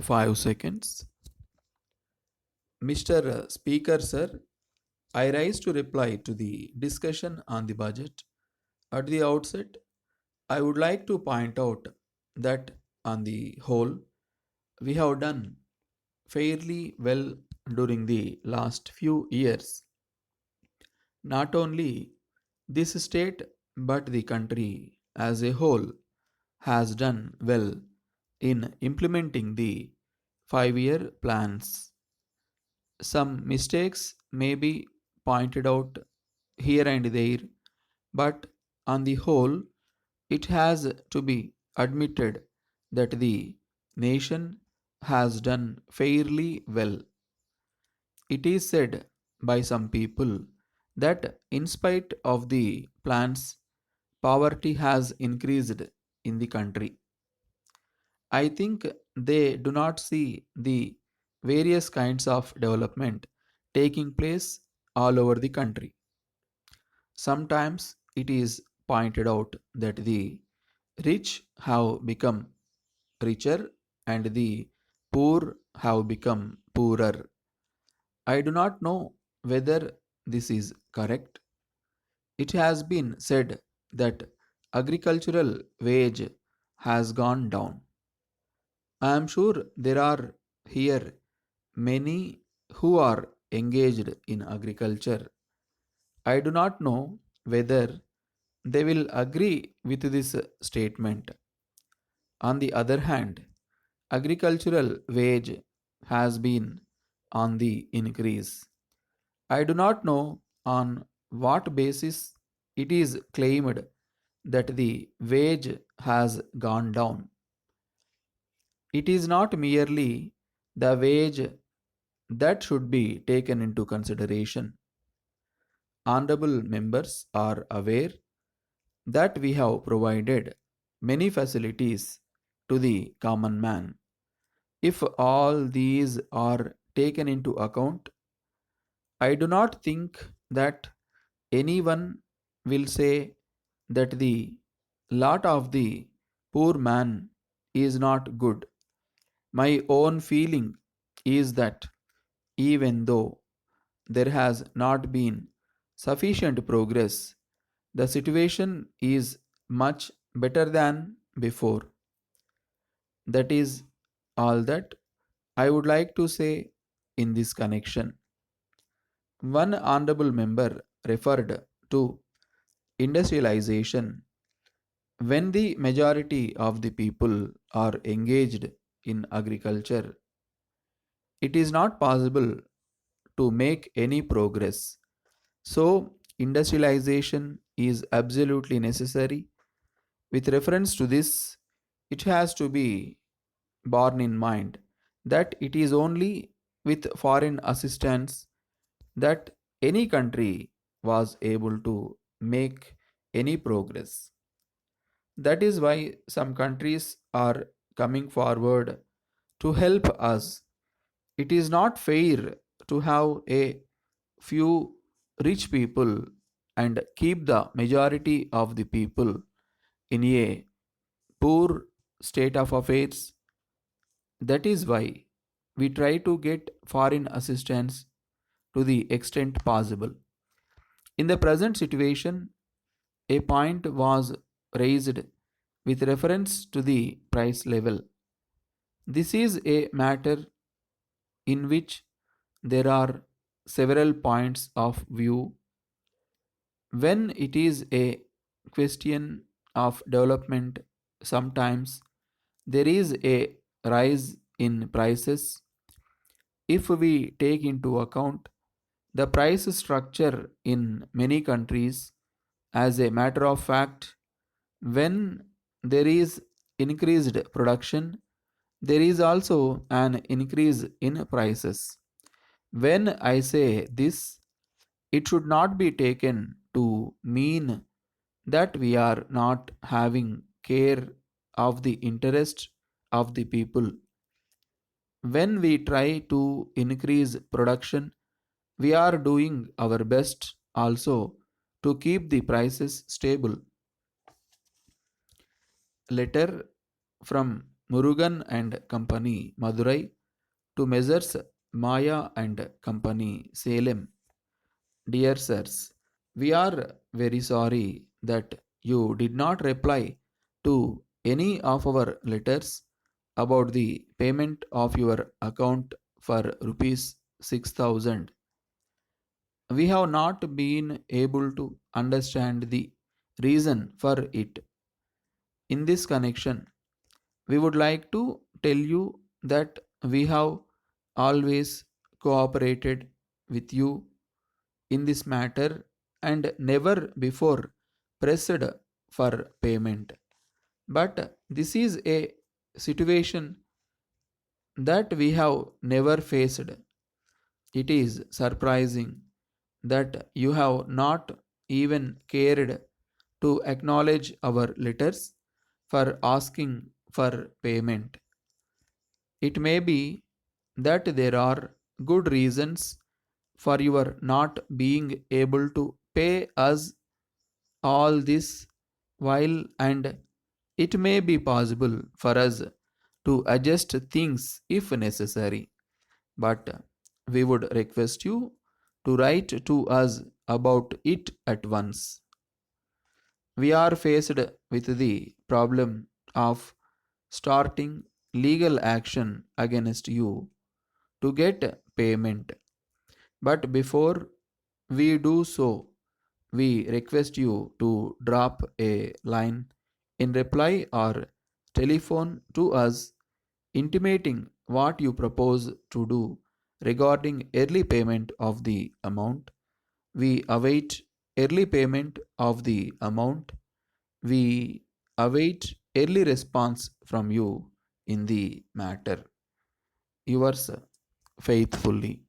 5 seconds. Mr. Speaker, sir, I rise to reply to the discussion on the budget. At the outset, I would like to point out that, on the whole, we have done fairly well during the last few years. Not only this state, but the country as a whole has done well in implementing the 5 year plans. Some mistakes may be pointed out here and there, but on the whole, it has to be admitted that the nation has done fairly well. It is said by some people that, in spite of the plans, poverty has increased in the country. I think they do not see the various kinds of development taking place all over the country. Sometimes it is pointed out that the rich have become richer and the poor have become poorer. I do not know whether this is correct. It has been said that agricultural wage has gone down. I am sure there are here many who are engaged in agriculture. I do not know whether they will agree with this statement. On the other hand, agricultural wage has been on the increase. I do not know on what basis it is claimed that the wage has gone down. It is not merely the wage that should be taken into consideration. Honorable members are aware that we have provided many facilities to the common man. If all these are taken into account, I do not think that anyone will say that the lot of the poor man is not good. My own feeling is that even though there has not been sufficient progress, the situation is much better than before. That is all that I would like to say in this connection. One honorable member referred to industrialization. When the majority of the people are engaged in agriculture, it is not possible to make any progress. So, industrialization is absolutely necessary. With reference to this, it has to be borne in mind that it is only with foreign assistance that any country was able to make any progress. That is why some countries are coming forward to help us. It is not fair to have a few rich people and keep the majority of the people in a poor state of affairs. That is why we try to get foreign assistance to the extent possible. In the present situation, a point was raised with reference to the price level. This is a matter in which there are several points of view. When it is a question of development, sometimes there is a rise in prices. If we take into account the price structure in many countries, as a matter of fact, when there is increased production, there is also an increase in prices. When I say this, it should not be taken to mean that we are not having care of the interest of the people. When we try to increase production, we are doing our best also to keep the prices stable. Letter from Murugan and Company, Madurai, to Messrs. Maya and Company, Salem. Dear sirs, we are very sorry that you did not reply to any of our letters about the payment of your account for rupees 6,000. We have not been able to understand the reason for it. In this connection, we would like to tell you that we have always cooperated with you in this matter and never before pressed for payment. But this is a situation that we have never faced. It is surprising that you have not even cared to acknowledge our letters for asking for payment. It may be that there are good reasons for your not being able to pay us all this while, and it may be possible for us to adjust things if necessary. But we would request you to write to us about it at once. We are faced with the problem of starting legal action against you to get payment. But before we do so, we request you to drop a line in reply or telephone to us intimating what you propose to do regarding early payment of the amount. We await early payment of the amount. We await early response from you in the matter. Yours faithfully.